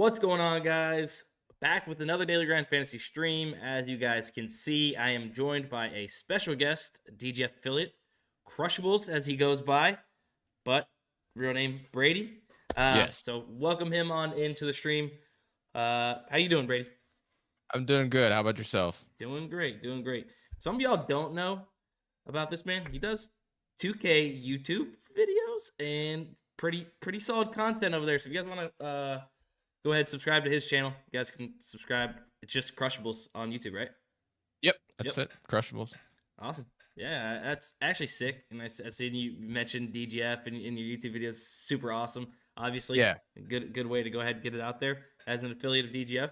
What's going on, guys? Back with another Daily Grind Fantasy stream. As you guys can see, I am joined by a special guest, DGF affiliate, Crushables as he goes by, but real name Brady. Yes. So welcome him on into the stream. How you doing, Brady? I'm doing good. How about yourself? Doing great, doing great. Some of y'all don't know about this man. He does 2K YouTube videos and pretty solid content over there. So if you guys want to go ahead, subscribe to his channel. You guys can subscribe. It's just Crushables on YouTube, right? Yep, that's it. Crushables. Awesome. Yeah, that's actually sick. And I seen you mentioned DGF in your YouTube videos. Super awesome. Obviously, Yeah. Good way to go ahead and get it out there as an affiliate of DGF.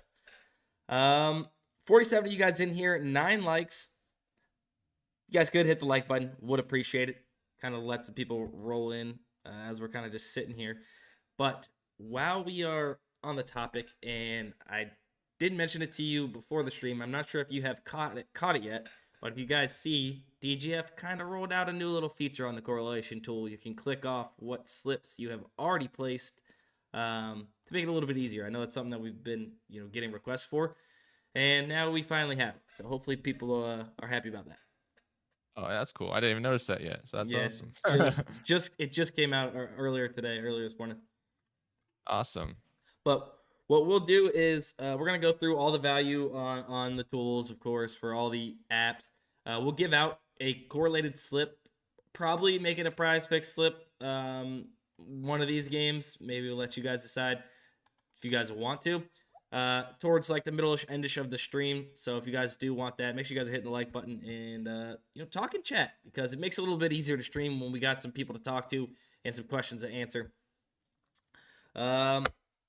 47 of you guys in here, 9 likes. You guys could hit the like button. Would appreciate it. Kind of let some people roll in as we're kind of just sitting here. But while we are on the topic, and I didn't mention it to you before the stream, I'm not sure if you have caught it yet, but if you guys see, DGF kind of rolled out a new little feature on the correlation tool. You can click off what slips you have already placed to make it a little bit easier. I know it's something that we've been getting requests for, and now we finally have it. So hopefully people are happy about that. Oh, that's cool. I didn't even notice that yet. So that's awesome. It just came out earlier this morning. Awesome. But what we'll do is we're going to go through all the value on the tools, of course, for all the apps. We'll give out a correlated slip, probably make it a PrizePicks slip one of these games. Maybe we'll let you guys decide if you guys want to. Towards like the middle-ish, endish of the stream. So if you guys do want that, make sure you guys are hitting the like button and talk and chat, because it makes it a little bit easier to stream when we got some people to talk to and some questions to answer.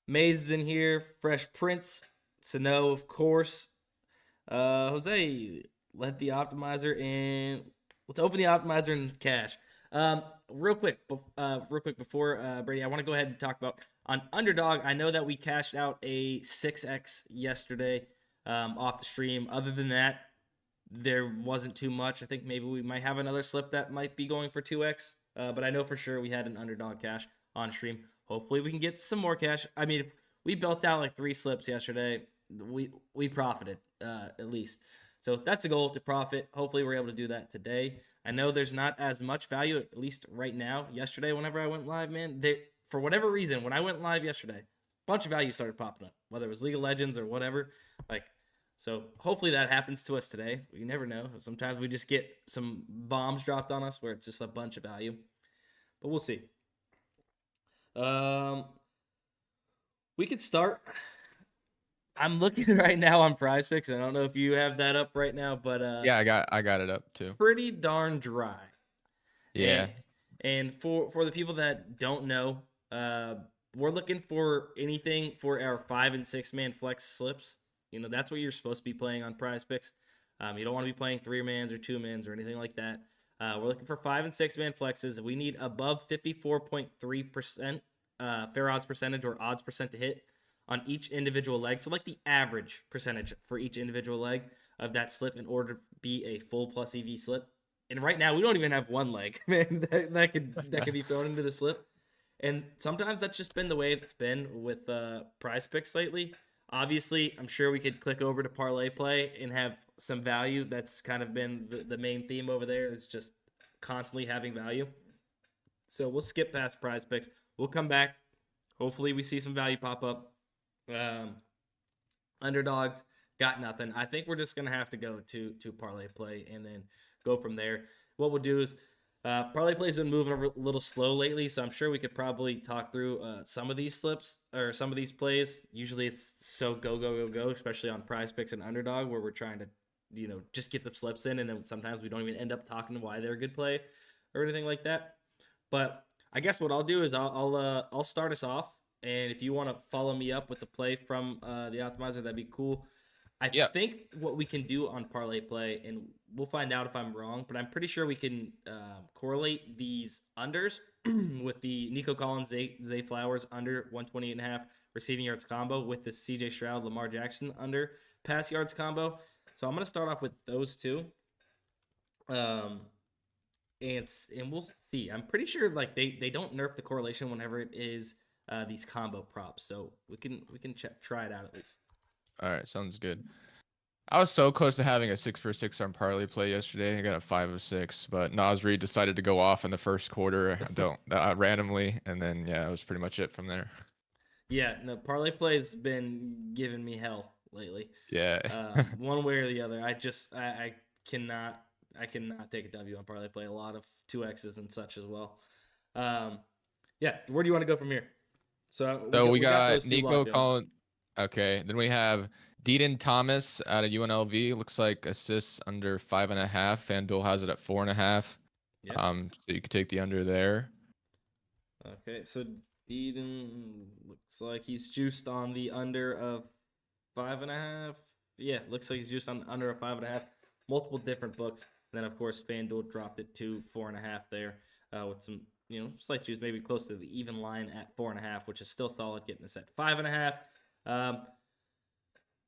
Maze is in here. Fresh Prince. Sano, of course. Jose, let the optimizer in. Let's open the optimizer in cash. Real quick before Brady, I want to go ahead and talk about on Underdog. I know that we cashed out a 6x yesterday off the stream. Other than that, there wasn't too much. I think maybe we might have another slip that might be going for 2x. But I know for sure we had an Underdog cash on stream. Hopefully we can get some more cash. I mean, we built out like 3 slips yesterday. We profited at least. So that's the goal, to profit. Hopefully we're able to do that today. I know there's not as much value, at least right now. Yesterday, whenever I went live, man, for whatever reason, when I went live yesterday, a bunch of value started popping up, whether it was League of Legends or whatever. So hopefully that happens to us today. We never know. Sometimes we just get some bombs dropped on us where it's just a bunch of value. But we'll see. We could start. I'm looking right now on PrizePicks. I don't know if you have that up right now, but yeah, I got it up too. Pretty darn dry. Yeah. And for the people that don't know, we're looking for anything for our 5 and 6 man flex slips. That's what you're supposed to be playing on PrizePicks. You don't want to be playing 3-mans or 2-mans or anything like that. We're looking for 5 and 6 man flexes. We need above 54.3% fair odds percentage or odds percent to hit on each individual leg. So like the average percentage for each individual leg of that slip in order to be a full plus EV slip. And right now we don't even have one leg, man, that could be thrown into the slip. And sometimes that's just been the way it's been with PrizePicks lately. Obviously, I'm sure we could click over to ParlayPlay and have some value. That's kind of been the main theme over there. It's just constantly having value. So we'll skip past PrizePicks. We'll come back. Hopefully we see some value pop up. Underdogs got nothing. I think we're just gonna have to go to ParlayPlay and then go from there. What we'll do is ParlayPlay's been moving a little slow lately, so I'm sure we could probably talk through some of these slips or some of these plays. Usually it's so go, especially on PrizePicks and Underdog, where we're trying to just get the slips in, and then sometimes we don't even end up talking to why they're a good play or anything like that. But I guess what I'll do is I'll start us off. And if you want to follow me up with the play from the optimizer, that'd be cool. I think what we can do on ParlayPlay, and we'll find out if I'm wrong, but I'm pretty sure we can correlate these unders with the Nico Collins, Zay Flowers under 128.5 receiving yards combo with the CJ Stroud, Lamar Jackson under pass yards combo. So I'm going to start off with those two. And we'll see. I'm pretty sure like they don't nerf the correlation whenever it is these combo props. So we can try it out at least. All right, sounds good. I was so close to having a 6 for 6 on parlay yesterday. I got a 5 of 6, but Nasri decided to go off in the first quarter. Randomly, and then that was pretty much it from there. Yeah, no, ParlayPlay's been giving me hell lately. Yeah. One way or the other. I cannot take a W on ParlayPlay. A lot of 2X's and such as well. Yeah, where do you want to go from here? So we got Nico calling. Okay, then we have Deaton Thomas out of UNLV. Looks like assists under 5.5. FanDuel has it at 4.5. Yep. So you could take the under there. Okay, so Deaton looks like he's juiced on the under of 5.5. Yeah, looks like he's juiced on under of 5.5. Multiple different books. And then of course FanDuel dropped it to 4.5 there, with some slight juice, maybe close to the even line at 4.5, which is still solid, getting us at 5.5.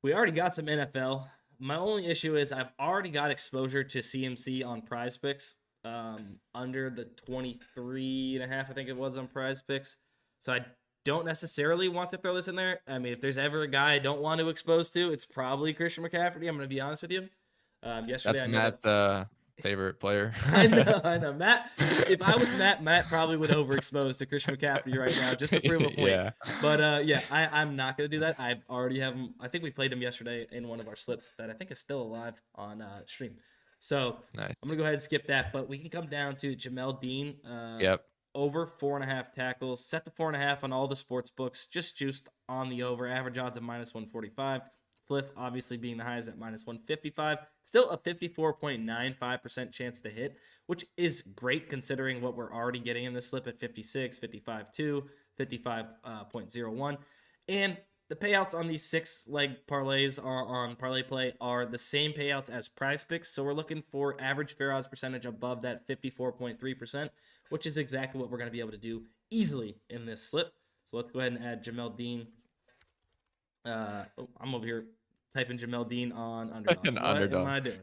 We already got some NFL. My only issue is I've already got exposure to CMC on PrizePicks, under the 23.5, I think it was on PrizePicks. So I don't necessarily want to throw this in there. I mean, if there's ever a guy I don't want to expose to, it's probably Christian McCaffrey. I'm going to be honest with you. Yesterday, that's Matt's favorite player. I know. Matt, if I was Matt probably would overexpose to Christian McCaffrey right now just to prove a point. Yeah. But I'm not going to do that. I've already have him. I think we played him yesterday in one of our slips that I think is still alive on stream. So nice. I'm going to go ahead and skip that. But we can come down to Jamel Dean. Over 4.5 tackles. Set to 4.5 on all the sports books. Just juiced on the over. Average odds of -145. Fliff obviously being the highest at -155. Still a 54.95% chance to hit, which is great considering what we're already getting in this slip at 56, 55.2, 55.01. And the payouts on these 6-leg parlays are on ParlayPlay are the same payouts as PrizePicks. So we're looking for average fair odds percentage above that 54.3%, which is exactly what we're going to be able to do easily in this slip. So let's go ahead and add Jamel Dean. I'm over here typing Jamel Dean on Underdog. What am I doing?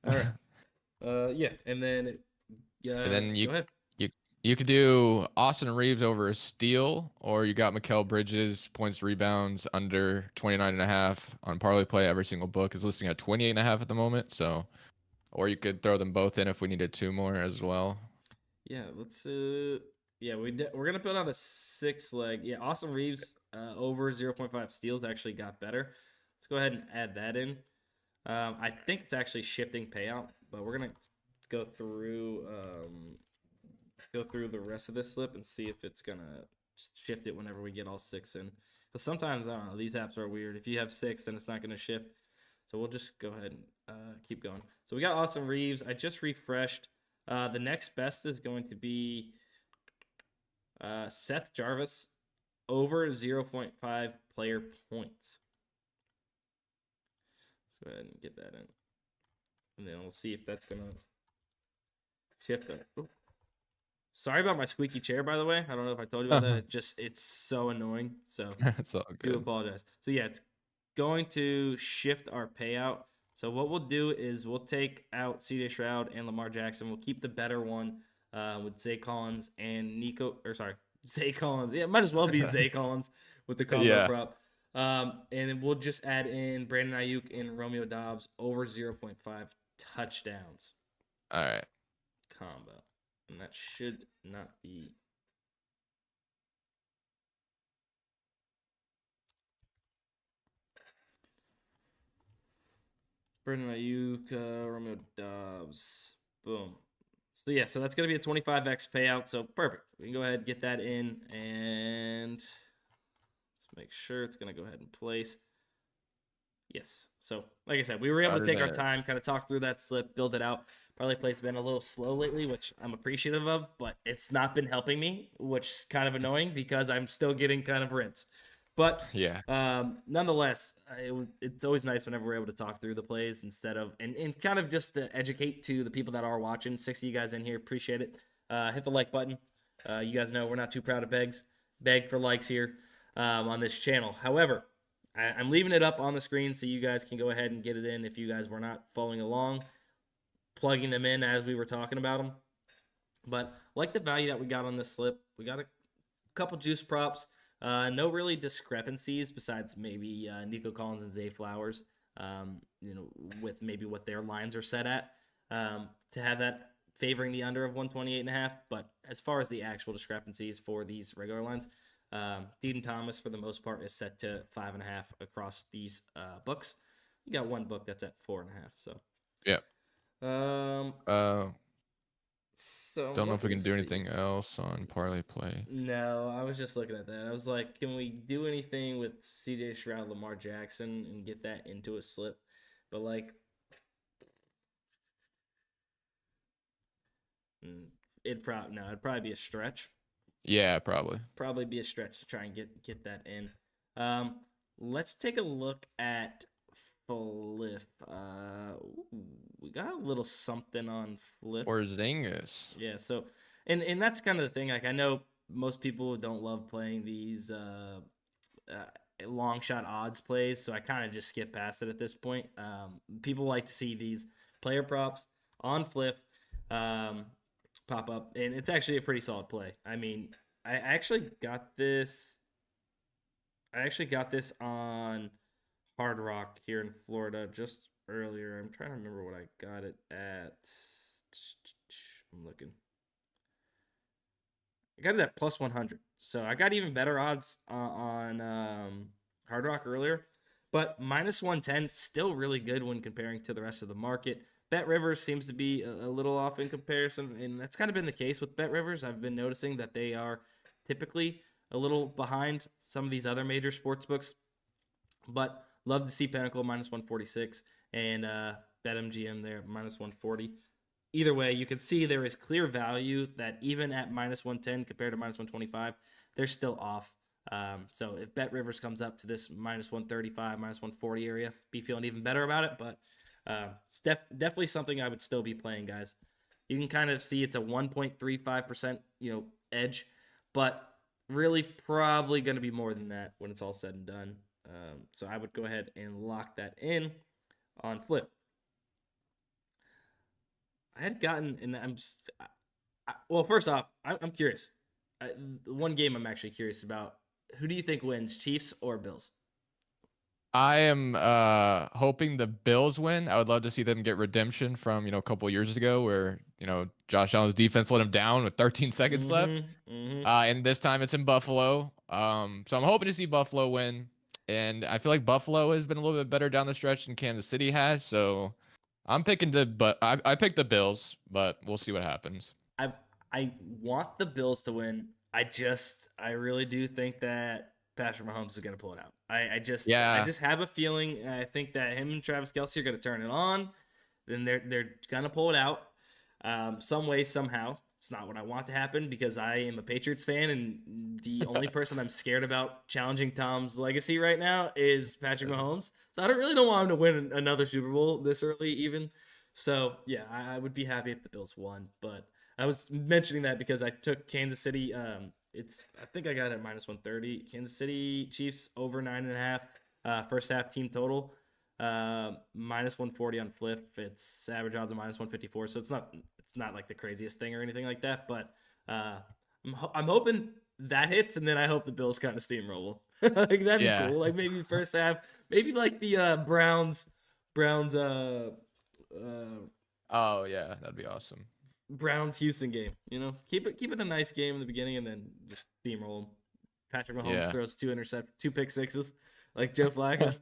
All right. And then go ahead. You could do Austin Reeves over a steal, or you got Mikal Bridges points rebounds under 29.5 on ParlayPlay. Every single book is listing at 28.5 at the moment. So, or you could throw them both in if we needed 2 more as well. Yeah, let's. We're gonna put out a 6-leg. Yeah, Austin Reeves over 0.5 steals actually got better. Let's go ahead and add that in. I think it's actually shifting payout, but we're gonna go through the rest of this slip and see if it's gonna shift it whenever we get all 6 in. Because sometimes I don't know, these apps are weird. If you have 6, then it's not gonna shift. So we'll just go ahead and keep going. So we got Austin Reeves. I just refreshed. The next best is going to be Seth Jarvis over 0.5 player points. Let's go ahead and get that in. And then we'll see if that's going to shift it. Sorry about my squeaky chair, by the way. I don't know if I told you about that. It's so annoying. So it's all good. I do apologize. So yeah, it's going to shift our payout. So what we'll do is we'll take out C.J. Stroud and Lamar Jackson. We'll keep the better one with Zay Collins and Zay Collins. Yeah, it might as well be Zay Collins with the combo prop. And then we'll just add in Brandon Ayuk and Romeo Doubs over 0.5 touchdowns. All right. Combo. And that should not be... Brandon Ayuk, Romeo Doubs. Boom. So yeah, so that's going to be a 25x payout. So perfect. We can go ahead and get that in, and let's make sure it's going to go ahead and place. Yes. So like I said, we were able to take our time, kind of talk through that slip, build it out. ParlayPlay's been a little slow lately, which I'm appreciative of, but it's not been helping me, which is kind of annoying because I'm still getting kind of rinsed. But nonetheless, it's always nice whenever we're able to talk through the plays instead of and kind of just to educate to the people that are watching. 60 of you guys in here, appreciate it. Hit the like button. You guys know we're not too proud of beg for likes here on this channel. However, I'm leaving it up on the screen so you guys can go ahead and get it in if you guys were not following along, plugging them in as we were talking about them. But like the value that we got on this slip, we got a couple juice props. No really discrepancies besides maybe Nico Collins and Zay Flowers. With maybe what their lines are set at, to have that favoring the under of 128.5. But as far as the actual discrepancies for these regular lines, Dean Thomas for the most part is set to 5.5 across these books. You got one book that's at 4.5. So yeah. Um. So Don't know if we can do anything else on ParlayPlay. No, I was just looking at that. I was like, can we do anything with CJ Stroud, Lamar Jackson, and get that into a slip? But like, it'd probably be a stretch. Yeah, probably. Probably be a stretch to try and get that in. Let's take a look at Fliff. We got a little something on Fliff. Or Zingas. Yeah, so and that's kind of the thing. Like, I know most people don't love playing these long shot odds plays, so I kind of just skip past it at this point. People like to see these player props on Fliff pop up, and it's actually a pretty solid play. I mean, I actually got this on Hard Rock here in Florida just earlier. I'm trying to remember what I got it at. I'm looking. I got it at plus 100. So I got even better odds on Hard Rock earlier. But minus 110, still really good when comparing to the rest of the market. Bet Rivers seems to be a little off in comparison, and that's kind of been the case with Bet Rivers. I've been noticing that they are typically a little behind some of these other major sports books. But love to see Pinnacle minus 146 and BetMGM there minus 140. Either way, you can see there is clear value that even at minus 110 compared to minus 125, they're still off. So if Bet Rivers comes up to this minus 135, minus 140 area, be feeling even better about it. But it's definitely something I would still be playing, guys. You can kind of see it's a 1.35%, edge, but really probably going to be more than that when it's all said and done. So I would go ahead and lock that in on Fliff. I had gotten, and well, first off, I'm curious. One game I'm actually curious about. Who do you think wins, Chiefs or Bills? I am hoping the Bills win. I would love to see them get redemption from, a couple of years ago where, Josh Allen's defense let him down with 13 seconds left. And this time it's in Buffalo. So I'm hoping to see Buffalo win. And I feel like Buffalo has been a little bit better down the stretch than Kansas City has. So I'm picking I picked the Bills, but we'll see what happens. I want the Bills to win. I really do think that Patrick Mahomes is going to pull it out. I just have a feeling. I think that him and Travis Kelce are going to turn it on. Then they're going to pull it out some way, somehow. It's not what I want to happen because I am a Patriots fan, and the only person I'm scared about challenging Tom's legacy right now is Patrick Mahomes. So I don't want him to win another Super Bowl this early even. So, yeah, I would be happy if the Bills won. But I was mentioning that because I took Kansas City. I think I got it at minus 130. Kansas City Chiefs over 9.5. First half team total. Minus 140 on Fliff. It's average odds of minus 154. So it's not like the craziest thing or anything like that. But I'm hoping that hits, and then I hope the Bills kind of steamroll. Like, that'd be cool. Like, maybe first half, maybe like the Browns. Oh yeah, that'd be awesome. Browns Houston game. Keep it a nice game in the beginning, and then just steamroll them. Patrick Mahomes throws 2 pick sixes like Joe Flacco.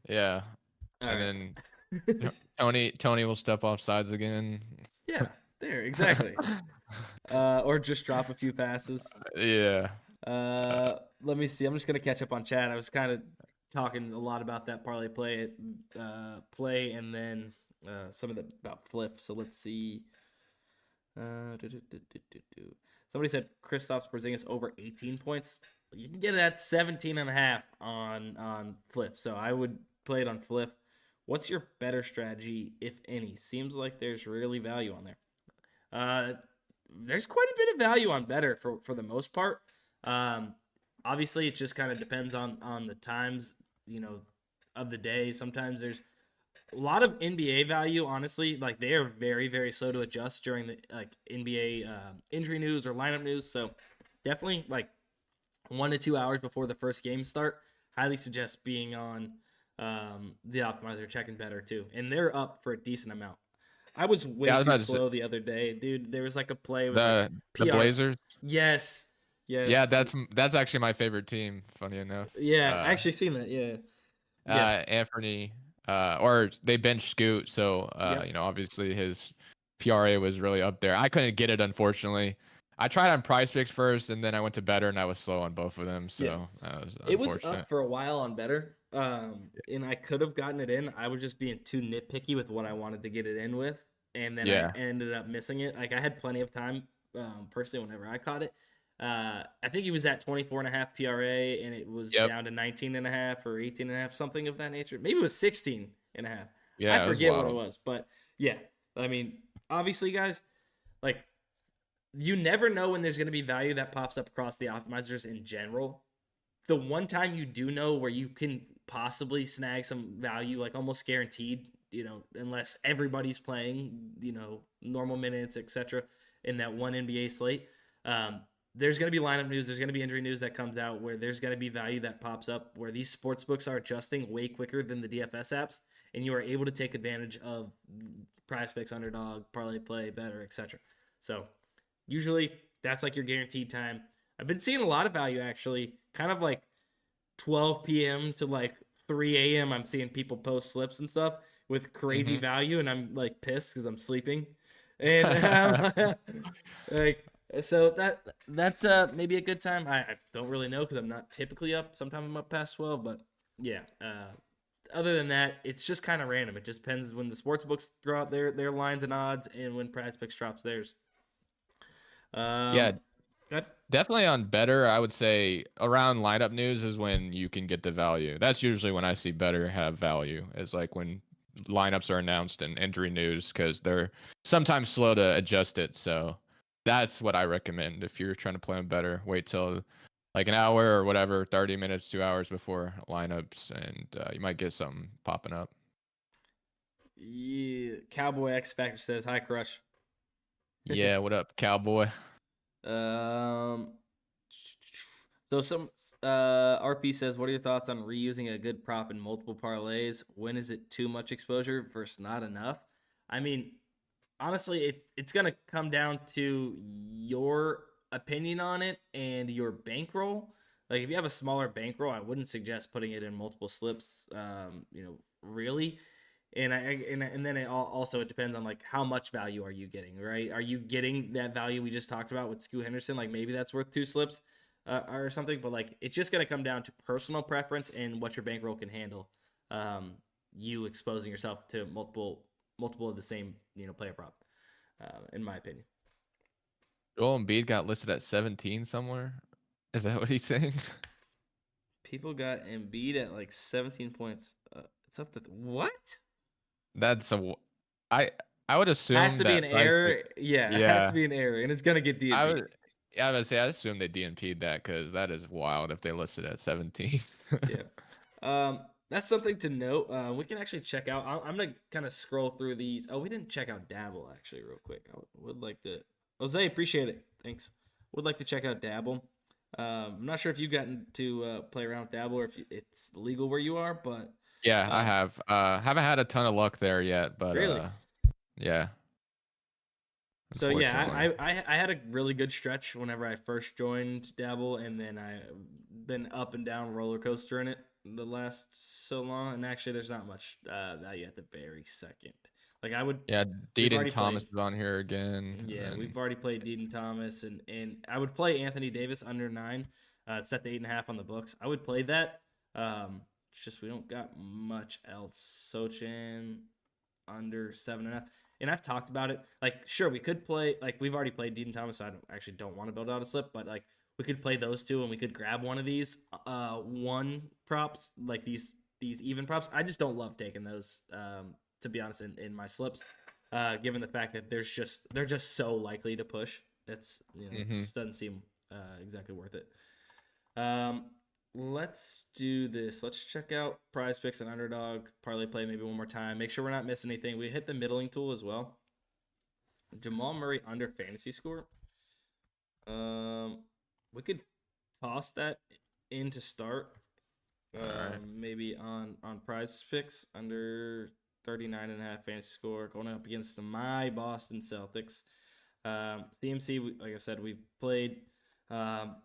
Yeah. All and then Tony will step off sides again. Yeah, there, exactly. Or just drop a few passes. Yeah. Let me see. I'm just gonna catch up on chat. I was kind of talking a lot about that parlay play, and then some of the about Fliff. So let's see. Somebody said Kristaps Porzingis over 18 points. You can get it at 17.5 on Fliff. So I would play it on Fliff. What's your better strategy, if any? Seems like there's really value on there. There's quite a bit of value on better for the most part. Obviously, it just kind of depends on the times, of the day. Sometimes there's a lot of NBA value, honestly. Like, they are very, very slow to adjust during the NBA injury news or lineup news. So definitely, 1 to 2 hours before the first game start, highly suggest being on the optimizer, checking better too. And they're up for a decent amount. I was Yeah, way I was too about to say slow the other day, dude. There was like a play with like the PR. Blazers. Yes, Yeah, yes, that's actually my favorite team. Funny enough. yeah. I actually seen that. Yeah, yeah, Anthony, or they benched Scoot, so yep. obviously his PRA was really up there. I couldn't get it, unfortunately. I tried on PrizePicks first, and then I went to better, and I was slow on both of them, Yeah, so that was it was unfortunate. up for a while on better, and I could have gotten it in. I was just being too nitpicky with what I wanted to get it in with, and then I Yeah, ended up missing it. Like I had plenty of time, personally, whenever I caught it. I think he was at 24.5 PRA, and it was yep, down to 19.5 or 18.5, something of that nature. Maybe it was 16.5. I yeah, it was forget what it wild. was, but yeah. I mean, obviously, guys, like you never know when there's going to be value that pops up across the optimizers in general. The one time you do know where you can possibly snag some value, like almost guaranteed, unless everybody's playing, normal minutes, etc., in that one NBA slate. There's going to be lineup news. There's going to be injury news that comes out where there's going to be value that pops up where these sports books are adjusting way quicker than the DFS apps, and you are able to take advantage of PrizePicks, Underdog, ParlayPlay, better, etc. So usually that's like your guaranteed time. I've been seeing a lot of value actually, kind of like 12 p.m. to like 3 a.m. I'm seeing people post slips and stuff with crazy Hmm. value, and I'm like pissed because I'm sleeping, and like so that's maybe a good time. I don't really know because I'm not typically up. Sometimes I'm up past 12, but yeah. Other than that, it's just kind of random. It just depends when the sports books throw out their lines and odds, and when PrizePicks drops theirs. Yeah, Good. definitely on better. I would say around lineup news is when you can get the value. That's usually when I see better have value. Is like when lineups are announced and injury news because they're sometimes slow to adjust it. So that's what I recommend if you're trying to play them better. Wait till like an hour or whatever, 30 minutes, 2 hours before lineups, and you might get something popping up. Yeah, Cowboy X Factor says hi, Crush. Yeah, what up, cowboy? um, so some RP says, what are your thoughts on reusing a good prop in multiple parlays? When is it too much exposure versus not enough? I mean, honestly, it's gonna come down to your opinion on it and your bankroll. Like if you have a smaller bankroll, I wouldn't suggest putting it in multiple slips. Really. And then it depends on like how much value are you getting, right? Are you getting that value we just talked about with Scoot Henderson? Like maybe that's worth 2 slips or something. But like it's just gonna come down to personal preference and what your bankroll can handle. You exposing yourself to multiple of the same player prop, in my opinion. Joel Embiid got listed at 17 somewhere. Is that what he's saying? People got Embiid at like 17 points. It's up to what? That's I I would Has assume to be an that price pick. error. Yeah, it has to Yeah, be an error, and it's gonna get I DNP'd. would. Yeah, I would say I assume they DNP'd that because that is wild if they listed at 17. Yeah. That's something to note. We can actually check out. I'm gonna kind of scroll through these. Oh, we didn't check out Dabble actually, real quick. I would like to. Jose, appreciate it. Thanks. Would like to check out Dabble. I'm not sure if you've gotten to play around with Dabble or if it's legal where you are, but Yeah, I um, have. Haven't had a ton of luck there yet, but really. yeah, So yeah, unfortunately. I had a really good stretch whenever I first joined Dabble, and then I been up and down roller coaster in it the last so long. And actually, there's not much value at the very second. Like Yeah, we've Deedon already Thomas played. is on here again, and Yeah, then we've already played Deaton Thomas, and I would play Anthony Davis under 9, set the 8.5 on the books. I would play that. It's just we don't got much else. Sochin under 7.5. And I've talked about it. Like, sure, we could play. Like, we've already played Deaton Thomas. So I don't want to build out a slip, but like we could play those two, and we could grab one of these one props, like these even props. I just don't love taking those. To be honest, in my slips, given the fact that they're just so likely to push. It's hmm just doesn't seem exactly worth it. Um, let's do this. Let's check out PrizePicks and Underdog ParlayPlay maybe one more time. Make sure we're not missing anything. We hit the middling tool as well. Jamal Murray under fantasy score. We could toss that in to start. Alright. Maybe on PrizePicks under 39.5 fantasy score, going up against my Boston Celtics. CMC, like I said, we've played. Um,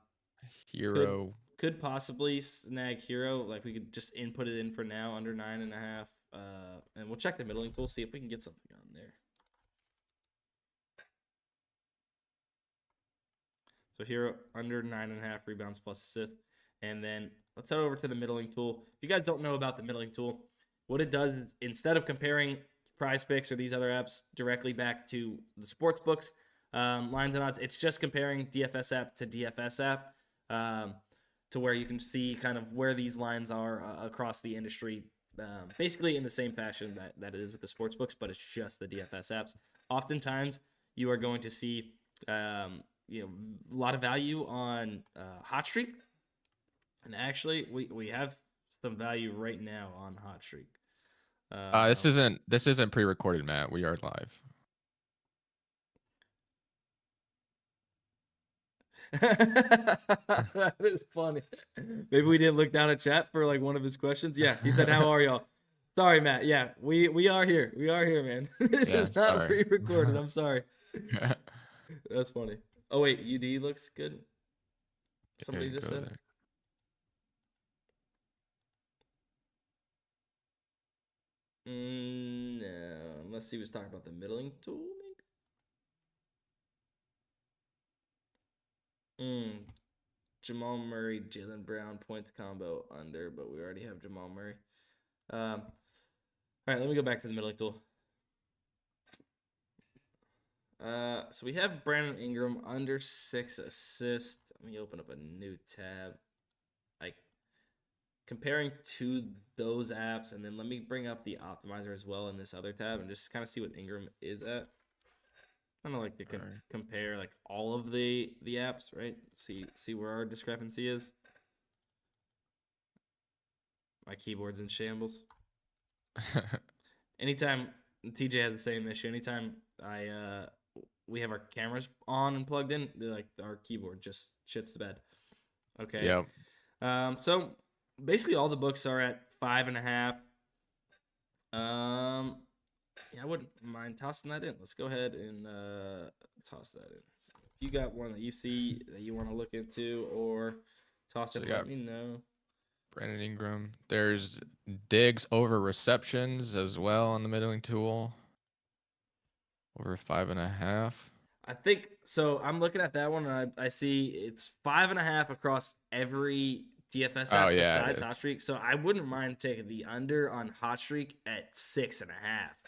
Hero. could possibly snag Hero. Like we could just input it in for now under 9.5. And we'll check the middling tool, see if we can get something on there. So Hero under 9.5 rebounds plus assists. And then let's head over to the middling tool. If you guys don't know about the middling tool, what it does is instead of comparing PrizePicks or these other apps directly back to the sports books, lines and odds, it's just comparing DFS app to DFS app, to where you can see kind of where these lines are across the industry, basically in the same fashion that it is with the sports books, but it's just the DFS apps. Oftentimes, you are going to see a lot of value on Hot Streak, and actually, we have some value right now on Hot Streak. This isn't pre-recorded, Matt. We are live. That is funny. Maybe we didn't look down at chat for like one of his questions. Yeah, he said, "How are y'all?" Sorry, Matt. Yeah, we are here. We are here, man. This is not pre-recorded. I'm sorry. That's funny. Oh wait, UD looks good. Somebody just said. There. No, unless he was talking about the middling tool, maybe. Jamal Murray, Jaylen Brown points combo under, but we already have Jamal Murray. All right, let me go back to the middling tool. So we have Brandon Ingram under 6 assists. Let me open up a new tab. Like comparing to those apps, and then let me bring up the optimizer as well in this other tab and just kind of see what Ingram is at. Kind of like to compare like all of the apps, right? See where our discrepancy is. My keyboard's in shambles. Anytime TJ has the same issue. Anytime we have our cameras on and plugged in, like our keyboard just shits the bed. Okay. Yep. So basically all the books are at 5.5. Yeah, I wouldn't mind tossing that in. Let's go ahead and toss that in. If you got one that you see that you want to look into or toss it, let me know. Brandon Ingram. There's digs over receptions as well on the middling tool. Over 5.5. I think so. I'm looking at that one, and I see it's 5.5 across every DFS app besides Hot Streak. So I wouldn't mind taking the under on Hot Streak at 6.5.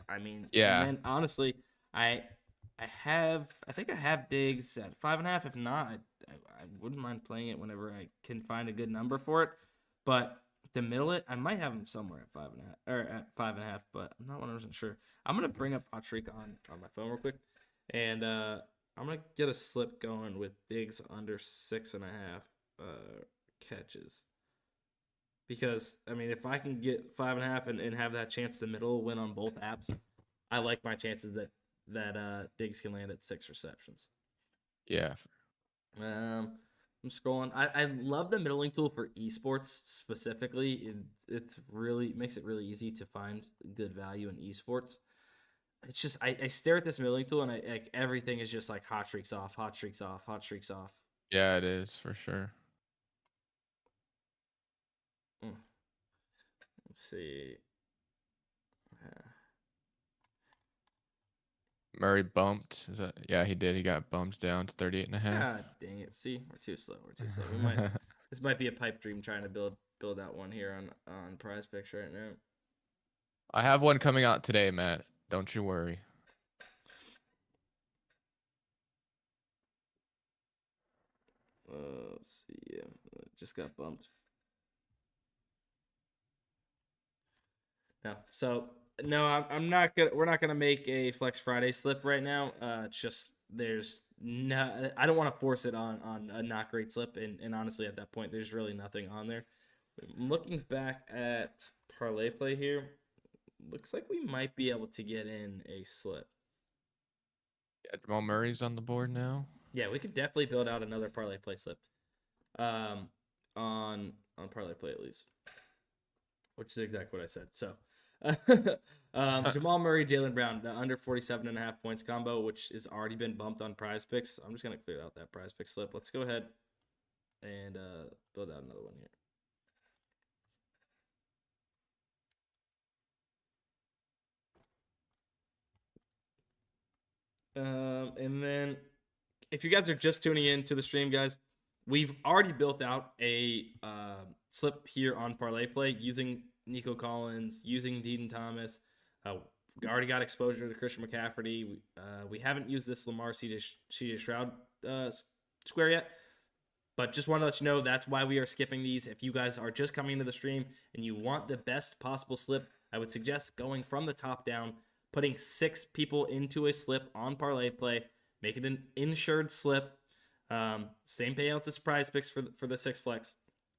I mean, yeah. And then honestly, I think I have digs at 5.5. If not, I wouldn't mind playing it whenever I can find a good number for it. But to middle it, I might have them somewhere at 5.5 or at 5.5, but I'm not 100% sure. I'm gonna bring up Hot Streak on my phone real quick, and I'm gonna get a slip going with digs under 6.5 catches. Because I mean, if I can get 5.5 and have that chance to middle win on both apps, I like my chances that digs can land at 6 receptions. Yeah. I'm scrolling. I love the middling tool for esports specifically. It's really makes it really easy to find good value in esports. It's just I stare at this middling tool and like everything is just like hot streaks off, hot streaks off, hot streaks off. Yeah, it is for sure. Let's see. Murray bumped. Is that? Yeah, he did. He got bumped down to 38.5. Ah, dang it! See, we're too slow. This might be a pipe dream trying to build out one here on PrizePicks right now. I have one coming out today, Matt. Don't you worry. Let's see. Yeah, just got bumped. No, so no, I'm not gonna. We're not gonna make a Flex Friday slip right now. It's just there's no. I don't want to force it on a not great slip, and honestly, at that point, there's really nothing on there. Looking back at ParlayPlay here, looks like we might be able to get in a slip. Yeah, Jamal Murray's on the board now. Yeah, we could definitely build out another ParlayPlay slip. on ParlayPlay at least, which is exactly what I said. So, Jamal Murray, Jaylen Brown, the under 47.5 points combo, which has already been bumped on PrizePicks. I'm just gonna clear out that PrizePicks slip. Let's go ahead and build out another one here. And then if you guys are just tuning in to the stream, guys, we've already built out a slip here on ParlayPlay using Nico Collins, using Deaton Thomas. We already got exposure to Christian McCaffrey. We haven't used this Lamar CJ Stroud square yet, but just want to let you know that's why we are skipping these. If you guys are just coming into the stream and you want the best possible slip, I would suggest going from the top down, putting 6 people into a slip on ParlayPlay, make it an insured slip. Same payouts as PrizePicks for the 6 flex,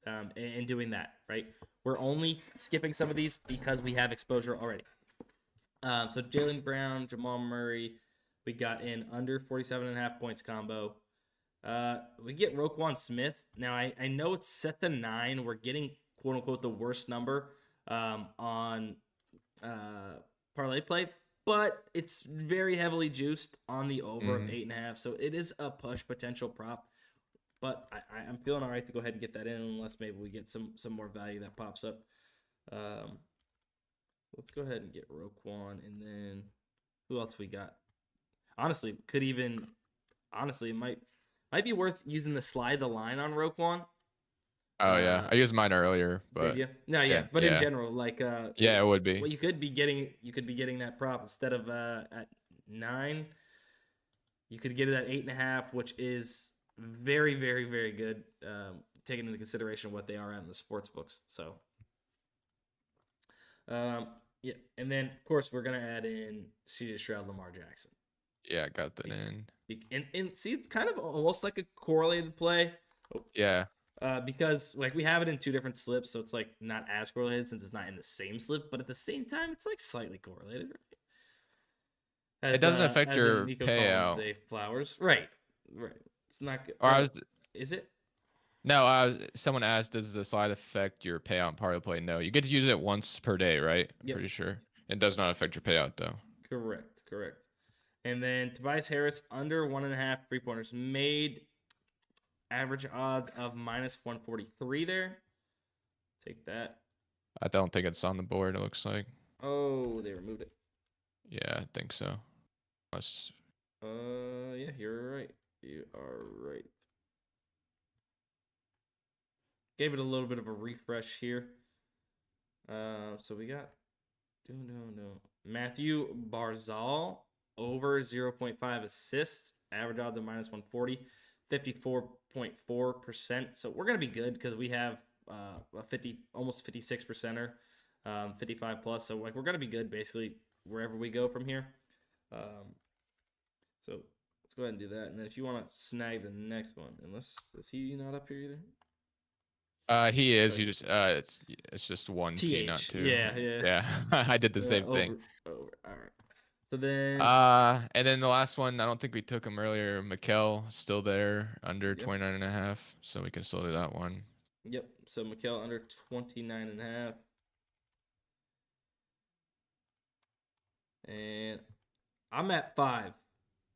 and doing that, right? We're only skipping some of these because we have exposure already. So Jaylen Brown, Jamal Murray, we got in under 47.5 points combo. We get Roquan Smith. Now, I know it's set to 9. We're getting, quote-unquote, the worst number on ParlayPlay, but it's very heavily juiced on the over of 8.5, so it is a push potential prop. But I'm feeling all right to go ahead and get that in, unless maybe we get some more value that pops up. Let's go ahead and get Roquan, and then who else we got? Honestly, it might be worth using the slide the line on Roquan. Oh yeah, I used mine earlier, but did you? No, yeah, but in general, like yeah, it would be. Well, you could be getting that prop instead of at 9. You could get it at 8.5, which is very, very, very good, taking into consideration what they are at in the sports books. So, yeah, and then of course we're gonna add in CJ Stroud, Lamar Jackson. Yeah, got that in. And see, it's kind of almost like a correlated play. Yeah. Because like we have it in 2 different slips, so it's like not as correlated since it's not in the same slip, but at the same time, it's like slightly correlated. Right? It doesn't affect your payout. Say Flowers, right? It's not good. Is it? No, someone asked, does the slide affect your payout in parlay? No, you get to use it once per day, right? I'm pretty sure. It does not affect your payout though. Correct. And then Tobias Harris under 1.5 3-pointers made. Average odds of -143 there. Take that. I don't think it's on the board, it looks like. Oh, they removed it. Yeah, I think so. Yeah, you're right. You are right. Gave it a little bit of a refresh here. So we got Matthew Barzal over 0.5 assists. Average odds of -140. 54.4%. So we're gonna be good because we have a almost 56%er, 55 plus. So like we're gonna be good basically wherever we go from here. So let's go ahead and do that. And then if you want to snag the next one, unless is he not up here either? He is. You just it's just 1 T, not 2. Yeah. I did the same thing. All right. So then and then the last one, I don't think we took him earlier. Mikkel still there under 29.5, so we can still do that one. Yep. So Mikkel under 29.5. And I'm at 5.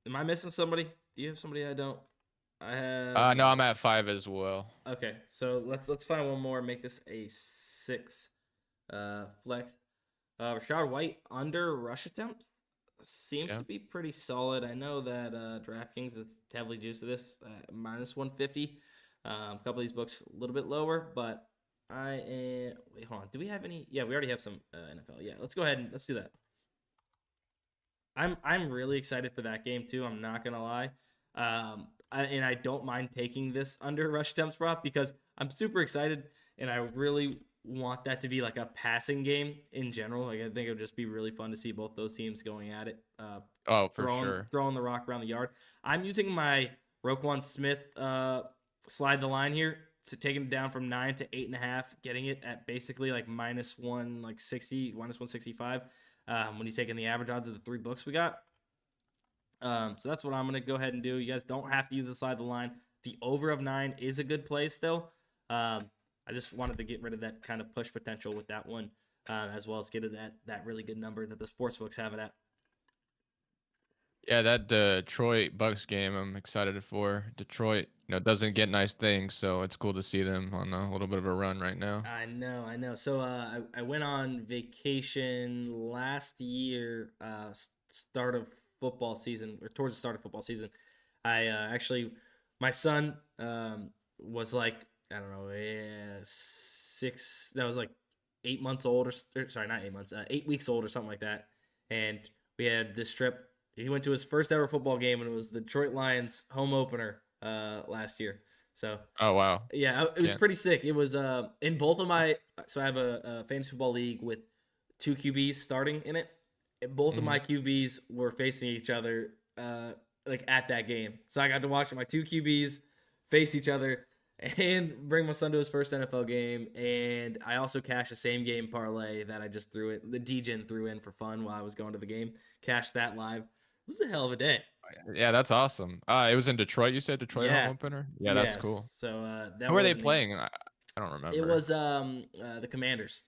Am I missing somebody? Do you have somebody I don't? I have no, I'm at 5 as well. Okay. So let's find one more, make this a 6 flex. Rashad White under rush attempts. Seems to be pretty solid. I know that DraftKings is heavily juiced to this, -150. A couple of these books a little bit lower, but wait, hold on. Do we have any? Yeah, we already have some NFL. Yeah, let's go ahead and let's do that. I'm really excited for that game too. I'm not gonna lie, and I don't mind taking this under rush attempts prop because I'm super excited and I really want that to be like a passing game in general. Like I think it would just be really fun to see both those teams going at it. Throwing the rock around the yard. I'm using my Roquan Smith slide the line here to taking it down from 9 to 8.5, getting it at basically like -160, -165. When you take in the average odds of the 3 books we got. So that's what I'm gonna go ahead and do. You guys don't have to use the slide the line. the over of 9 is a good play still. I just wanted to get rid of that kind of push potential with that one, as well as get it at that really good number that the sportsbooks have it at. Yeah, that Detroit Bucks game I'm excited for. Detroit, doesn't get nice things, so it's cool to see them on a little bit of a run right now. I know. So I went on vacation last year, start of football season, or towards the start of football season. I actually, my son was like, I don't know, 8 months old, or sorry, not 8 months, 8 weeks old or something like that. And we had this trip. He went to his first ever football game, and it was the Detroit Lions home opener last year. So, Oh wow. yeah, it was pretty sick. It was in both of my, so I have a fantasy football league with 2 QBs starting in it. And both of my QBs were facing each other like at that game. So I got to watch my 2 QBs face each other and bring my son to his first NFL game. And I also cashed the same game parlay that I just threw it. The DGen threw in for fun while I was going to the game. Cashed that live. It was a hell of a day. Yeah, that's awesome. It was in Detroit. You said Detroit home opener. Yeah, that's cool. So Who were they playing? I don't remember. It was the Commanders.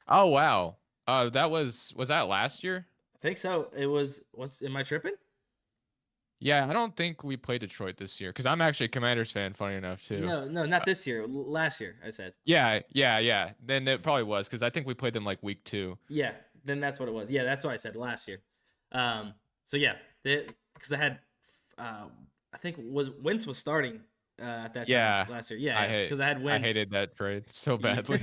Oh wow. Was that last year? I think so. It was. Am I tripping? Yeah, I don't think we played Detroit this year because I'm actually a Commanders fan. Funny enough, too. No, not this year. Last year, I said. Yeah. Then it probably was because I think we played them like week 2. Yeah, then that's what it was. Yeah, that's what I said last year. So yeah, because I had, I think Wentz was starting at that time last year. Yeah, because I had Wentz. I hated that trade so badly.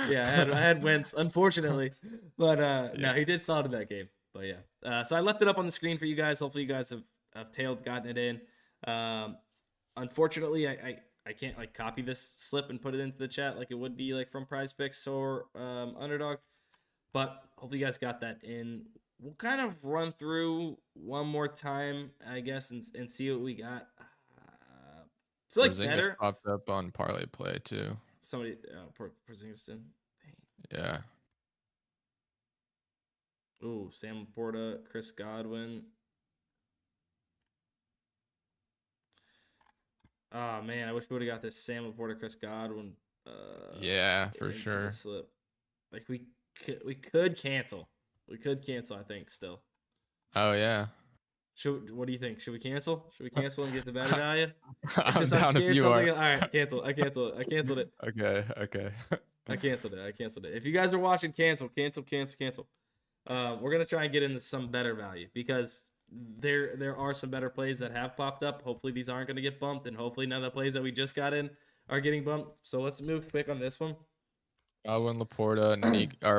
Yeah, I had Wentz, unfortunately, but no, he did solid in that game. But yeah, so I left it up on the screen for you guys. Hopefully, you guys have gotten it in. Unfortunately, I can't like copy this slip and put it into the chat like it would be like from PrizePicks or Underdog. But hopefully you guys got that in. We'll kind of run through one more time, I guess, and see what we got. So like better popped up on ParlayPlay too. Somebody Porzingis. Yeah. Ooh, Sam Laporta, Chris Godwin. Oh man, I wish we would have got this Sam Laporta, Chris Godwin. Yeah, for sure. Slip. Like we could cancel. We could cancel, I think, still. Oh yeah. What do you think? Should we cancel? Should we cancel and get the better value? I'm scared something. All right, cancel. I canceled it. Okay. I canceled it. If you guys are watching, cancel. We're gonna try and get into some better value because there are some better plays that have popped up. Hopefully these aren't gonna get bumped, and hopefully none of the plays that we just got in are getting bumped. So let's move quick on this one. Godwin, Laporta,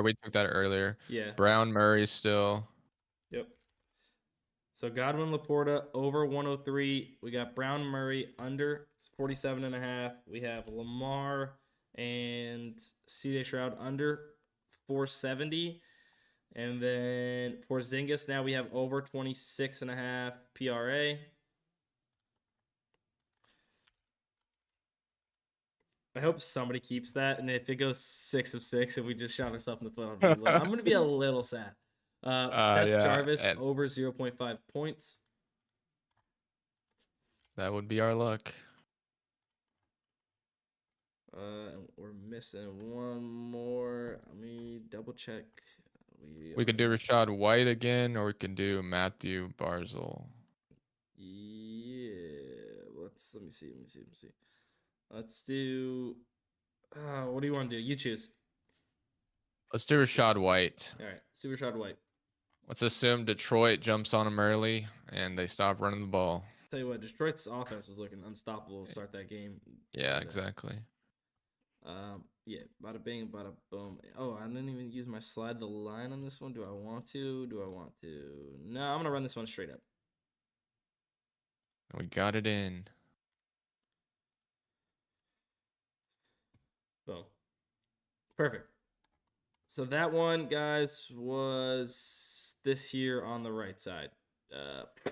we took that earlier. Yeah. Brown, Murray still. Yep. So Godwin, Laporta over 103. We got Brown, Murray under 47.5. We have Lamar and CJ Stroud under 470. And then Porzingis, now we have over 26.5 PRA. I hope somebody keeps that, and if it goes 6 of 6 and we just shot ourselves in the foot, I'm going to be a little sad. That's Jarvis over 0.5 points. That would be our luck. We're missing one more. Let me double check. We could do Rashad White again, or we can do Matthew Barzil. Yeah, let me see. Let's do. What do you want to do? You choose. Let's do Rashad White. All right, let's do Rashad White. Let's assume Detroit jumps on him early and they stop running the ball. Tell you what, Detroit's offense was looking unstoppable to start that game. Yeah, exactly. Yeah, bada bing, bada boom. Oh, I didn't even use my slide the line on this one. Do I want to? No, I'm gonna run this one straight up. We got it in. Boom. Perfect. So that one, guys, was this here on the right side.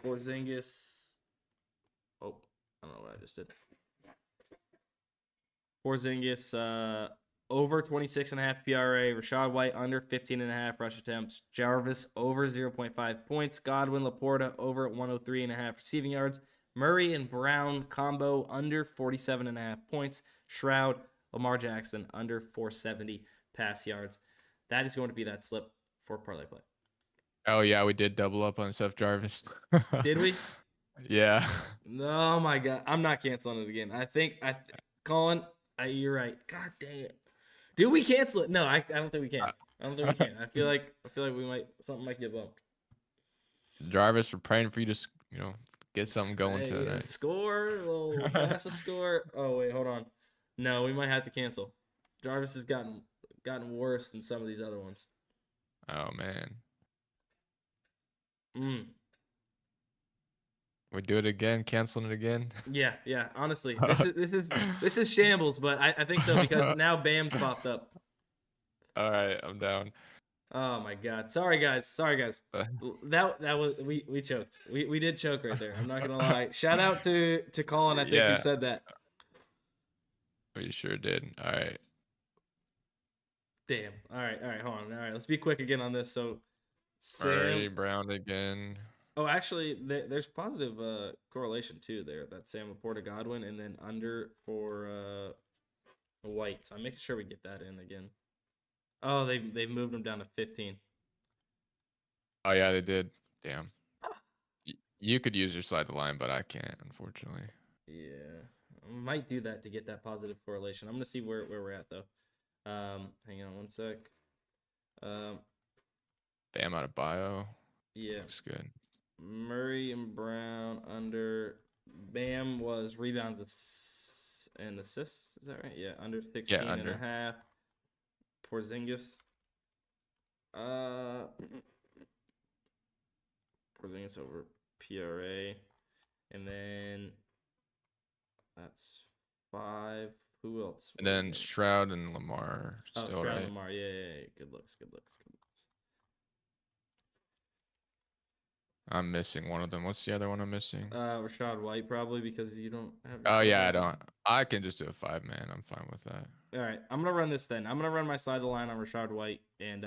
Porzingis. Oh, I don't know what I just did. Porzingis over 26.5 PRA. Rashad White under 15.5 rush attempts. Jarvis over 0.5 points. Godwin, Laporta over 103.5 receiving yards. Murray and Brown combo under 47.5 points. Shroud, Lamar Jackson under 470 pass yards. That is going to be that slip for parlay play. Oh yeah, we did double up on Seth Jarvis. Did we? Yeah. Oh my god, I'm not canceling it again. Colin, you're right. God dang it. Do we cancel it? No, I don't think we can. I don't think we can. I feel like something might get bumped. Jarvis, we're praying for you to get something going tonight. Score, a little pass a score. Oh wait, hold on. No, we might have to cancel. Jarvis has gotten worse than some of these other ones. Oh man. We do it again, canceling it again. Yeah. Honestly, this is shambles, but I think so because now Bam's popped up. All right, I'm down. Oh my god. Sorry guys. That was we choked. We did choke right there. I'm not gonna lie. Shout out to Colin, I think who said that. We sure did. All right. Damn. All right, hold on. All right, let's be quick again on this. So Murray, Brown again. Oh, actually, there's positive correlation too there. That's Sam Laporta, Godwin, and then under for White. So I'm making sure we get that in again. Oh, they've moved him down to 15. Oh yeah, they did. Damn. You could use your slide the line, but I can't, unfortunately. Yeah, I might do that to get that positive correlation. I'm gonna see where we're at though. Hang on one sec. Bam out of bio. Yeah, looks good. Murray and Brown under. Bam was rebounds and assists. Is that right? Yeah, under 16 and a half. Porzingis. Porzingis over PRA. And then that's 5. Who else? And then Shroud and Lamar. Shroud and Lamar. Yeah. Good looks. I'm missing one of them. What's the other one I'm missing? Rashad White, probably, because you don't have. Oh yeah, I don't. I can just do a 5-man. I'm fine with that. All right, I'm gonna run this then. I'm gonna run my slide the line on Rashad White, and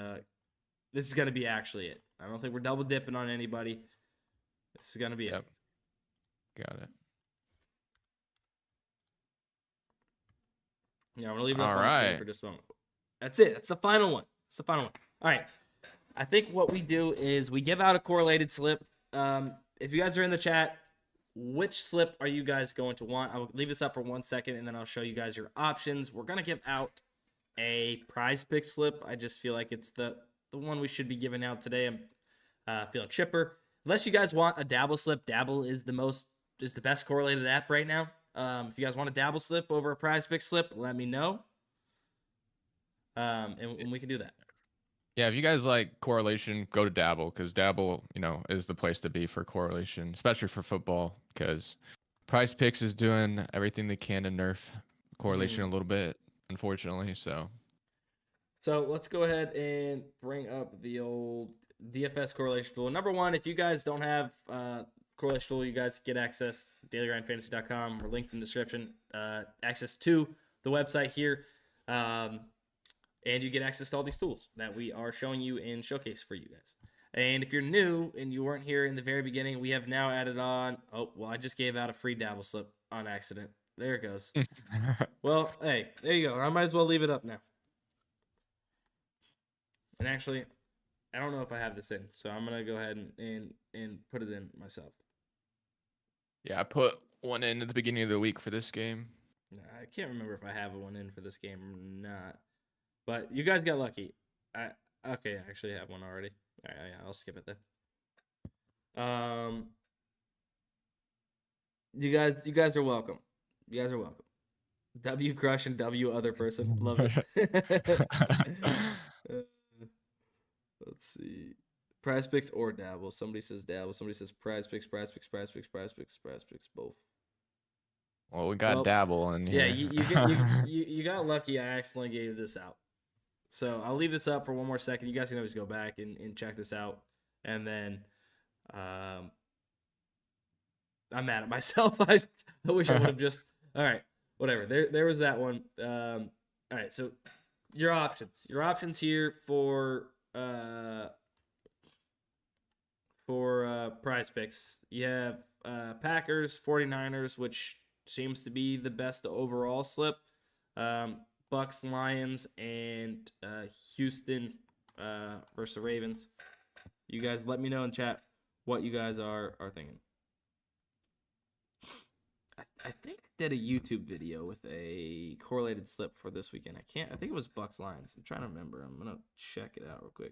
this is gonna be actually it. I don't think we're double dipping on anybody. This is gonna be it. Got it. Yeah, I'm gonna leave it up on the screen for just a moment. That's it. That's the final one. All right. I think what we do is we give out a correlated slip. If you guys are in the chat, which slip are you guys going to want? I will leave this up for 1 second, and then I'll show you guys your options. We're going to give out a PrizePicks slip. I just feel like it's the one we should be giving out today. I'm feeling chipper. Unless you guys want a Dabble slip, Dabble is the best correlated app right now. If you guys want a Dabble slip over a PrizePicks slip, let me know. And we can do that. Yeah, if you guys like correlation, go to Dabble, because Dabble, is the place to be for correlation, especially for football, because PrizePicks is doing everything they can to nerf correlation a little bit, unfortunately. So let's go ahead and bring up the old DFS correlation tool. Number one, if you guys don't have correlation tool, you guys get access dailygrindfantasy.com. We're linked in the description. Access to the website here. And you get access to all these tools that we are showing you in Showcase for you guys. And if you're new and you weren't here in the very beginning, we have now added on. Oh, well, I just gave out a free Dabble slip on accident. There it goes. Well, hey, there you go. I might as well leave it up now. And actually, I don't know if I have this in, so I'm going to go ahead and put it in myself. Yeah, I put one in at the beginning of the week for this game. I can't remember if I have one in for this game or not. But you guys got lucky. I actually have one already. All right, I'll skip it then. You guys are welcome. You guys are welcome. W crush and W other person. Love it. Let's see. PrizePicks or Dabble. Somebody says Dabble. Somebody says PrizePicks. Both. Well, we got Dabble in here. Yeah, you got lucky. I accidentally gave this out. So I'll leave this up for one more second. You guys can always go back and check this out. And then I'm mad at myself. I wish I would have just – all right, whatever. There was that one. All right, so your options. Your options here for for prize picks. You have Packers, 49ers, which seems to be the best overall slip. Bucks, Lions, and Houston versus the Ravens. You guys let me know in chat what you guys are thinking. I think I did a YouTube video with a correlated slip for this weekend. I think it was Bucks Lions. I'm trying to remember. I'm gonna check it out real quick.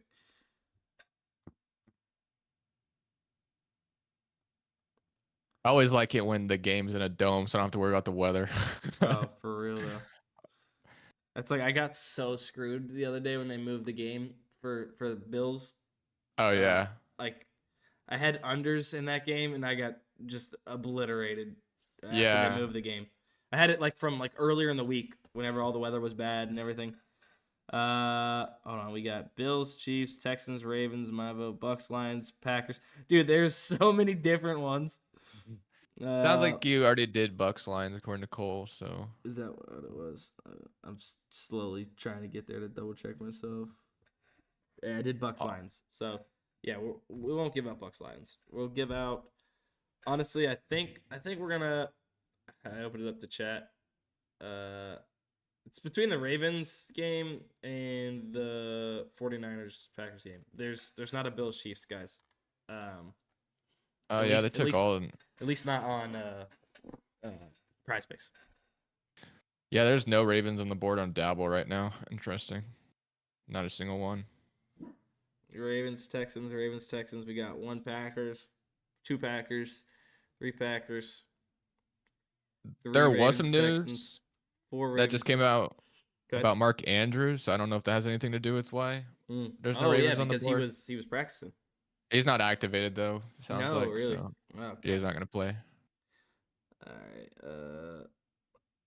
I always like it when the game's in a dome, so I don't have to worry about the weather. Oh, for real though. That's like I got so screwed the other day when they moved the game for the Bills. Oh yeah. Like I had unders in that game and I got just obliterated after Yeah. they moved the game. I had it like from like earlier in the week whenever all the weather was bad and everything. Hold on, we got Bills, Chiefs, Texans, Ravens, my vote, Bucks, Lions, Packers. Dude, there's so many different ones. Sounds like you already did Bucks lines according to Cole. So Is that what it was? I'm slowly trying to get there to double check myself. Yeah, I did Bucks Lions. So yeah, we won't give out Bucks Lions. We'll give out. Honestly, I think we're gonna. I opened it up to chat. It's between the Ravens game and the 49ers Packers game. There's not a Bills Chiefs, guys. oh yeah, they took all. At least not on Prize Picks. Yeah, there's no Ravens on the board on Dabble right now. Interesting. Not a single one. Ravens, Texans. We got 1 Packers, 2 Packers, 3 Packers. 3 There Ravens, was some news Texans, 4 that Ravens. just came out about Mark Andrews. I don't know if that has anything to do with why there's no Ravens on the board. Because he was practicing. He's not activated though. Sounds like really. So Okay. he's not gonna play. All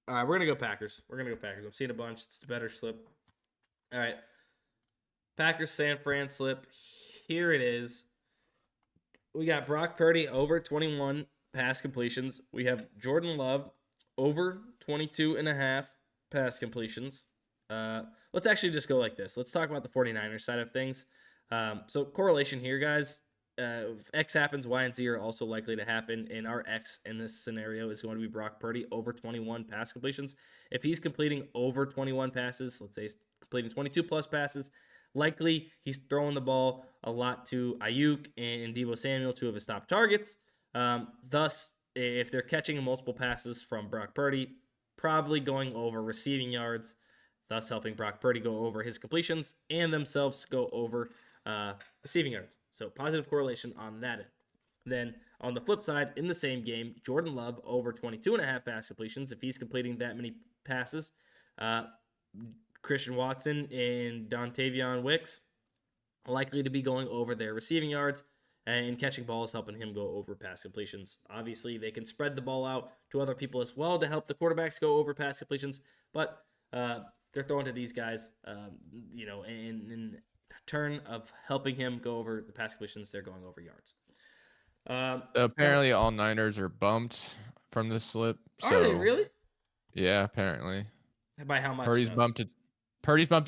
right, we're gonna go Packers. I'm seeing a bunch. It's a better slip. All right, Packers San Fran slip. Here it is. We got Brock Purdy over 21 pass completions. We have Jordan Love over 22.5 pass completions. Let's actually just go like this. Let's talk about the 49ers side of things. So correlation here, guys. If X happens, Y and Z are also likely to happen. And our X in this scenario is going to be Brock Purdy over 21 pass completions. If he's completing over 21 passes, let's say he's completing 22 plus passes, likely he's throwing the ball a lot to Ayuk and Deebo Samuel, 2 of his top targets. Thus, if they're catching multiple passes from Brock Purdy, probably going over receiving yards, thus helping Brock Purdy go over his completions and themselves go over receiving yards. So positive correlation on that end. Then on the flip side, in the same game, Jordan Love over 22.5 pass completions. If he's completing that many passes, Christian Watson and Dontavion Wicks likely to be going over their receiving yards and catching balls, helping him go over pass completions. Obviously, they can spread the ball out to other people as well to help the quarterbacks go over pass completions, but they're throwing to these guys, in turn of helping him go over the pass completions, they're going over yards. Apparently, all Niners are bumped from this slip. Are they really? Yeah, apparently. By how much? Purdy's bumped to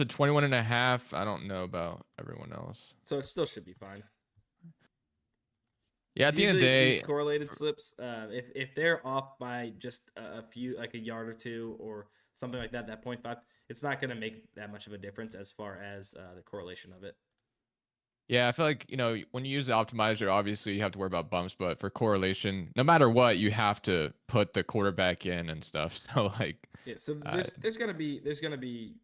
21.5. I don't know about everyone else. So it still should be fine. Yeah, at the end of the day, these correlated slips, if they're off by just a few, like a yard or 2 or something like that, that 0.5, it's not going to make that much of a difference as far as the correlation of it. Yeah, I feel like, when you use the optimizer, obviously you have to worry about bumps, but for correlation, no matter what, you have to put the quarterback in and stuff. So so there's gonna be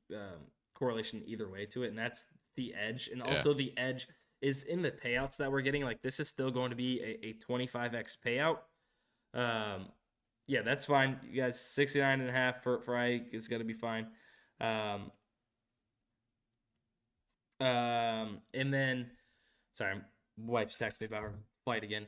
correlation either way to it, and that's the edge, and also the edge is in the payouts that we're getting. Like this is still going to be a 25x payout. Yeah, that's fine. You guys, 69.5 for Ike is gonna be fine. And then, sorry, my wife's texted me about her flight again.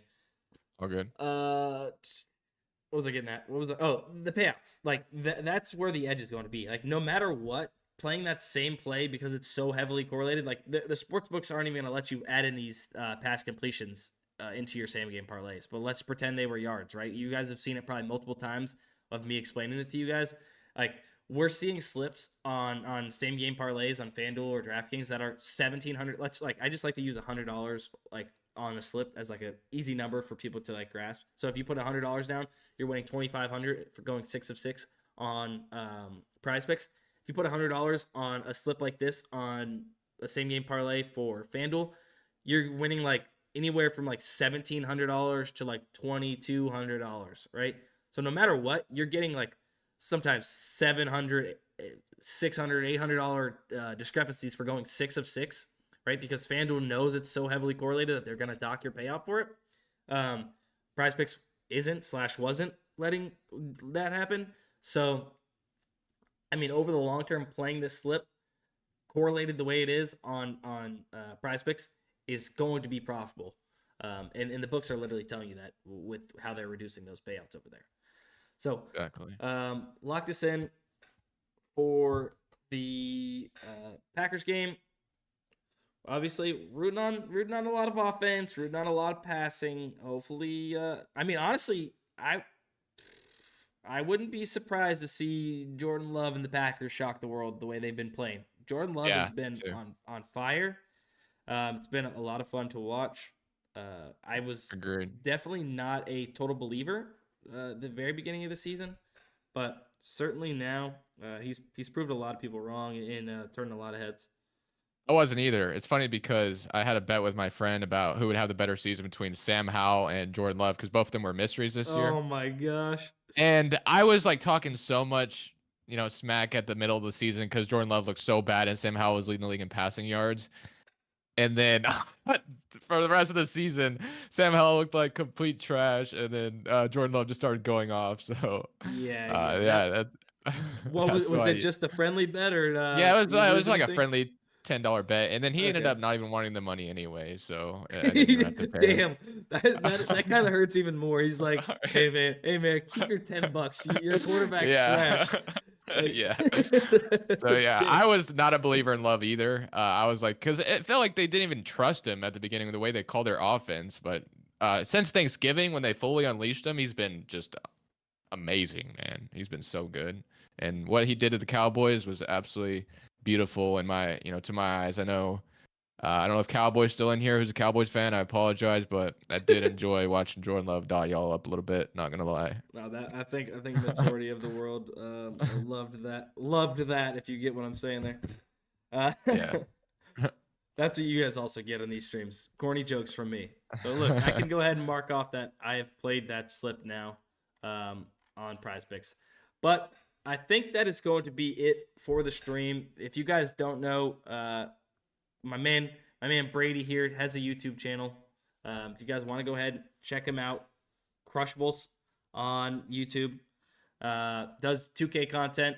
all good. What was I getting at? The payouts. Like that's where the edge is going to be. Like no matter what, playing that same play because it's so heavily correlated. Like the sports books aren't even going to let you add in these pass completions into your same game parlays. But let's pretend they were yards, right? You guys have seen it probably multiple times of me explaining it to you guys. Like we're seeing slips on same game parlays on FanDuel or DraftKings that are $1,700. I just like to use $100 like on a slip as like a easy number for people to like grasp. So if you put $100 down, you're winning 2,500 for going 6 of 6 on PrizePicks. If you put $100 on a slip like this on a same game parlay for FanDuel, you're winning like anywhere from like $1,700 to like $2,200, right? So no matter what, you're getting like sometimes $700, $600, $800 discrepancies for going 6 of 6, right? Because FanDuel knows it's so heavily correlated that they're going to dock your payout for it. PrizePicks wasn't letting that happen. So, I mean, over the long term, playing this slip correlated the way it is on PrizePicks is going to be profitable. And the books are literally telling you that with how they're reducing those payouts over there. So, Exactly. Lock this in for the Packers game. Obviously, rooting on a lot of offense, rooting on a lot of passing. Hopefully, I mean, honestly, I wouldn't be surprised to see Jordan Love and the Packers shock the world the way they've been playing. Jordan Love has been on fire. It's been a lot of fun to watch. I was definitely not a total believer the very beginning of the season, but certainly now he's proved a lot of people wrong and turned a lot of heads. I wasn't either. It's funny because I had a bet with my friend about who would have the better season between Sam Howell and Jordan Love because both of them were mysteries this year. Oh my gosh. And I was like talking so much, smack at the middle of the season because Jordan Love looked so bad and Sam Howell was leading the league in passing yards. And then for the rest of the season, Sam Howell looked like complete trash, and then Jordan Love just started going off. So was it just the friendly bet or? Yeah, it was like a friendly $10 bet, and then he ended up not even wanting the money anyway. So I didn't have to pay. Damn, that kind of hurts even more. He's like, hey man, keep your $10. Your quarterback's trash. Yeah. So yeah, I was not a believer in Love either. I was like, because it felt like they didn't even trust him at the beginning of the way they called their offense. But since Thanksgiving, when they fully unleashed him, he's been just amazing, man. He's been so good, and what he did to the Cowboys was absolutely beautiful in my, to my eyes. I know. I don't know if Cowboy's still in here. Who's a Cowboys fan? I apologize, but I did enjoy watching Jordan Love dot y'all up a little bit. Not gonna lie. No, that I think majority of the world loved that. Loved that. If you get what I'm saying there. Yeah. That's what you guys also get on these streams. Corny jokes from me. So look, I can go ahead and mark off that I have played that slip now on PrizePicks. But I think that is going to be it for the stream. If you guys don't know, my man Brady here has a YouTube channel. If you guys want to go ahead, check him out. Crushables on YouTube. Does 2K content.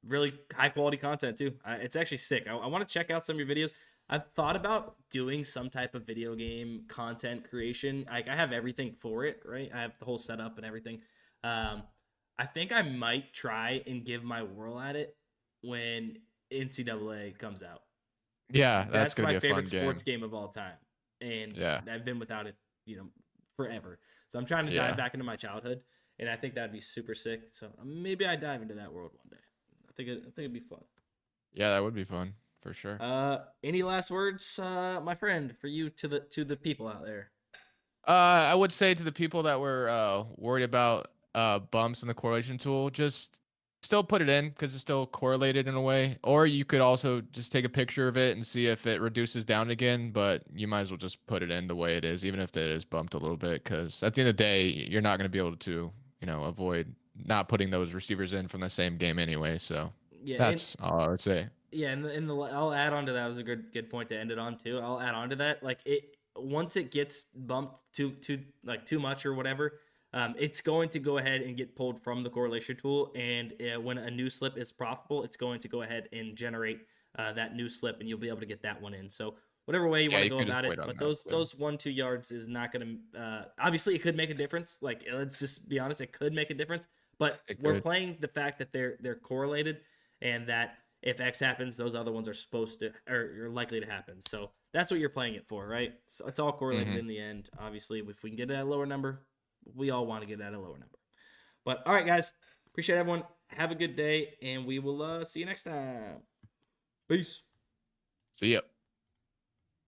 Really high quality content too. It's actually sick. I want to check out some of your videos. I've thought about doing some type of video game content creation. I have everything for it, right? I have the whole setup and everything. I think I might try and give my whirl at it when NCAA comes out. Yeah, that's my favorite sports game of all time, and yeah, I've been without it, forever. So I'm trying to dive back into my childhood, and I think that'd be super sick. So maybe I dive into that world one day. I think it'd be fun. Yeah, that would be fun for sure. Any last words, my friend, for you to the people out there? I would say to the people that were worried about bumps in the correlation tool, just still put it in because it's still correlated in a way. Or you could also just take a picture of it and see if it reduces down again, but you might as well just put it in the way it is, even if it is bumped a little bit, because at the end of the day, you're not going to be able to, avoid not putting those receivers in from the same game anyway. So yeah, that's all I would say. Yeah, and I'll add on to that. That was a good point to end it on too. I'll add on to that. Like once it gets bumped too much or whatever, it's going to go ahead and get pulled from the correlation tool. And when a new slip is profitable, it's going to go ahead and generate that new slip, and you'll be able to get that one in. So whatever way you want to go about it, but those 1-2 yards is not going to. Obviously, it could make a difference. Like, let's just be honest, it could make a difference. But we're playing the fact that they're correlated, and that if X happens, those other ones are supposed to or are likely to happen. So that's what you're playing it for, right? So it's all correlated in the end. Obviously, if we can get at a lower number, we all want to get at a lower number. But all right, guys, appreciate everyone. Have a good day, and we will see you next time. Peace. See ya.